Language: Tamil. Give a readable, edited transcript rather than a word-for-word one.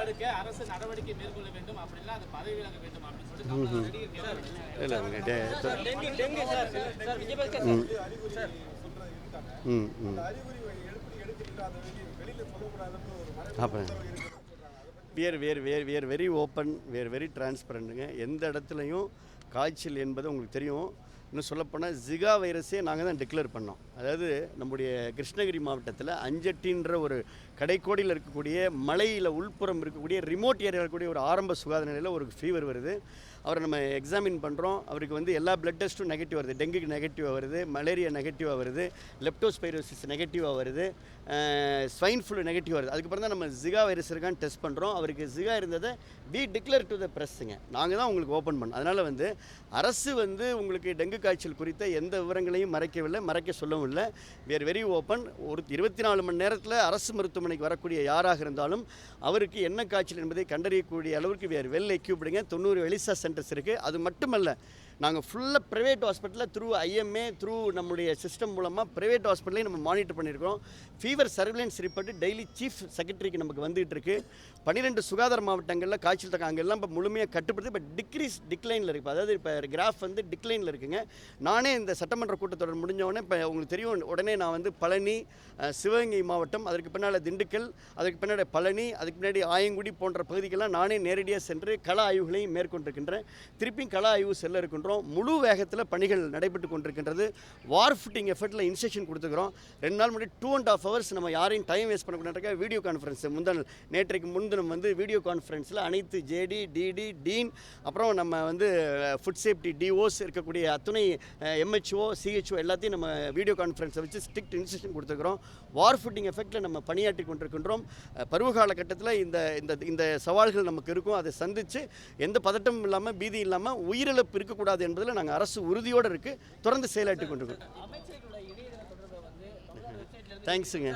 தடுக்க அரசு நடவடிக்கை மேற்கொள்ள வேண்டும், அப்படின்னா அது பதவி விலக வேண்டும் அப்படின்னு சொல்லிட்டு வெரி ஓப்பன், வெரி டிரான்ஸ்பரண்ட்டுங்க. எந்த இடத்துலையும் காய்ச்சல் என்பது உங்களுக்கு தெரியும். இன்னும் சொல்லப்போனால் ஜிகா வைரஸே நாங்கள் தான் டிக்ளேர் பண்ணோம். அதாவது நம்முடைய கிருஷ்ணகிரி மாவட்டத்தில் அஞ்சட்டின்ற ஒரு கடைக்கோடியில் இருக்கக்கூடிய மலையில் உள்புறம் இருக்கக்கூடிய ரிமோட் ஏரியாவில் இருக்கக்கூடிய ஒரு ஆரம்ப சுகாதார நிலையில் ஒரு ஃபீவர் வருது. அவரை நம்ம எக்ஸாமின் பண்ணுறோம். அவருக்கு வந்து எல்லா பிளட் டெஸ்ட்டும் நெகட்டிவ் வருது. டெங்குக்கு நெகட்டிவாக வருது, மலேரியா நெகட்டிவாக வருது, லெப்டோஸ்பைரோசிஸ் நெகட்டிவாக வருது, ஸ்வைன் ஃப்ளூ நெகட்டிவ் வருது. அதுக்கப்புறம் தான் நம்ம ஜிகா வைரஸ் இருக்கான்னு டெஸ்ட் பண்ணுறோம். அவருக்கு ஜிகா இருந்ததை டிக்ளேர் டு த ப்ரெஸ்ஸுங்க. நாங்கள் தான் உங்களுக்கு ஓப்பன் பண்ணோம். அதனால் வந்து அரசு வந்து உங்களுக்கு டெங்கு காய்ச்சல் குறித்த எந்த விவரங்களையும் மறைக்கவில்லை, மறைக்க சொல்லவும் இல்லை. Very open. ஒரு 24 மணி நேரத்தில் அரசு மருத்துவமனைக்கு வரக்கூடிய யாராக இருந்தாலும் அவருக்கு என்ன காய்ச்சல் என்பதை கண்டறியக்கூடிய அளவுக்கு வெல் எக்யூப்டுங்க. 90 எலிசா சென்டர்ஸ் இருக்குது. அது மட்டுமல்ல, நாங்கள் ஃபுல்லாக ப்ரைவேட் ஹாஸ்பிட்டலில் த்ரூ ஐஎம்ஏ த்ரூ நம்முடைய சிஸ்டம் மூலமாக ப்ரைவேட் ஹாஸ்பிட்டலையும் நம்ம மானிட்டர் பண்ணியிருக்கோம். Fever surveillance report daily chief செக்ரட்டரிக்கு நமக்கு வந்துகிட்டு இருக்குது. 12 சுகாதார மாவட்டங்களில் காய்ச்சல் தக்க அங்கெல்லாம் இப்போ முழுமையாக கட்டுப்படுது. இப்போ டிக்ளைனில் இருக்குது. அதாவது இப்போ கிராஃப் வந்து டிக்ளைனில் இருக்குங்க. நானே இந்த சட்டமன்ற கூட்டத்தொடர் முடிஞ்சவொடனே இப்போ உங்களுக்கு தெரியும், உடனே நான் வந்து பழனி, சிவகங்கை மாவட்டம், அதற்கு பின்னால் திண்டுக்கல், அதுக்கு பின்னாடி பழனி, அதுக்கு பின்னாடி ஆயங்குடி போன்ற பகுதிக்கெல்லாம் நானே நேரடியாக சென்று கள ஆய்வுகளையும் மேற்கொண்டிருக்கின்றேன். திருப்பியும் கள ஆய்வு செல்ல இருக்கின்றோம். முழு வேகத்தில் பணிகள் நடைபெற்று கொண்டிருக்கின்றது. வார் ஃபுட்டிங் எஃபர்ட்டில் இன்ஸ்ட்ரக்ஷன் கொடுத்துக்கிறோம். 2 நாள் முன்னாடி 2.5 hours நம்ம யாரையும் டைம் வேஸ்ட் பண்ணக்கூடாது. வீடியோ கான்ஃபரன்ஸ் நேற்றைக்கு முன்தினம் வந்து வீடியோ கான்ஃபரன்ஸில் அனைத்து ஜேடி, டிடி, டீன், அப்புறம் நம்ம வந்து ஃபுட் சேஃப்டி டிஓஸ் இருக்கக்கூடிய அத்துணை எம்ஹெச்ஓ, சிஹெச்ஓ எல்லாத்தையும் நம்ம வீடியோ கான்ஃபரன்ஸை வச்சு ஸ்ட்ரிக்ட் இன்ஸ்ட்ரக்ஷன் கொடுத்துக்கிறோம். வார் ஃபுட்டிங் எஃபெக்டில் நம்ம பணியாற்றி கொண்டிருக்கின்றோம். பருவகால கட்டத்தில் இந்த சவால்கள் நமக்கு இருக்கும். அதை சந்தித்து எந்த பதட்டமும் இல்லாமல், பீதி இல்லாமல், உயிரிழப்பு இருக்கக்கூடாது என்பதில் நாங்கள் அரசு உறுதியோடு இருக்குது. தொடர்ந்து செயலாற்றி கொண்டிருக்கோம். தேங்க்ஸுங்க.